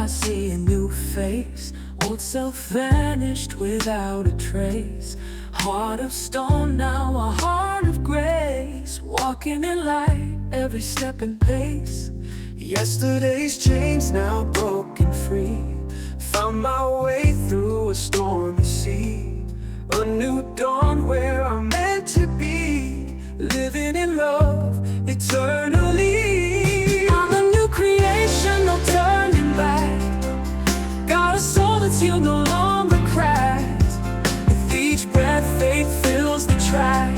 I see a new face. Old self vanished without a trace. Heart of stone, now a heart of grace. Walking in light, every step and pace. Yesterday's chains now broken free. Found my way through a stormy sea. A new dawn where I'm meant to be. Living in love eternally. I'm a new creation, no turning back. Got a soul that's healed, no longer cracked. With each breath, faith fills the track.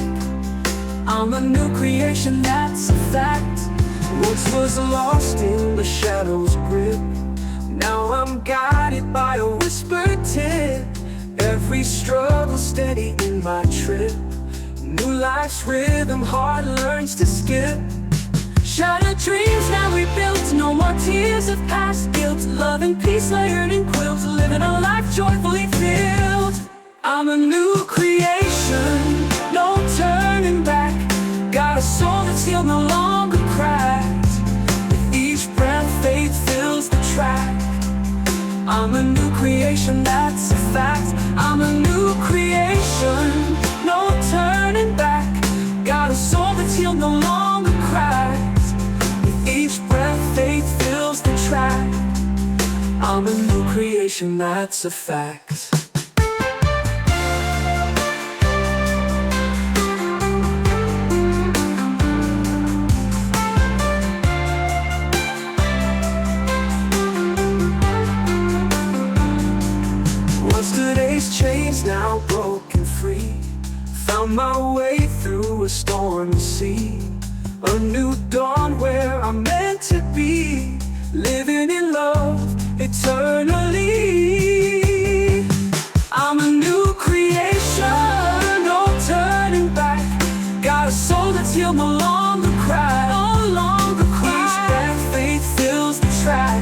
I'm a new creation, that's a fact. Once was lost in the shadows' grip. Now I'm guided by a whispered tip. Every struggle steady in my trip. New life's rhythm, heart learns to skip. Shattered dreams now rebuilt. No more tears of past guilt. Love and peace layered in quilts. Living a life joyfully filled. I'm a new creation, no turning back. Got a soul that's healed, no longer cracked. With each breath, faith fills the track. I'm a new creation, that's a fact. I'm a new creation, no turning back. Got a soul that's healed, no longer cracked. With each breath, faith fills the track. I'm a new creation, that's a fact. Yesterday's chains now broken free. Found my way through a stormy sea. A new dawn where I'm meant to be. Living in love eternally. I'm a new creation, no turning back. Got a soul that's healed, no longer cry. No longer cry. Each breath, faith fills the track.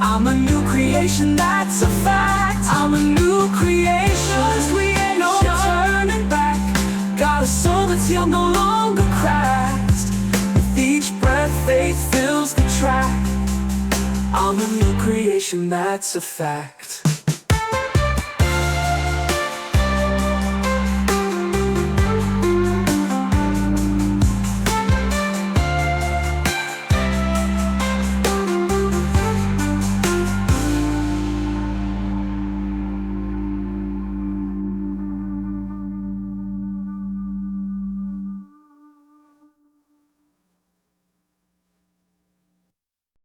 I'm a new creation, that's a fact. I'm a new creation, no turning back. Got a soul that's healed, no longer cracked. With each breath, faith fills the track. I'm a new creation, that's a fact.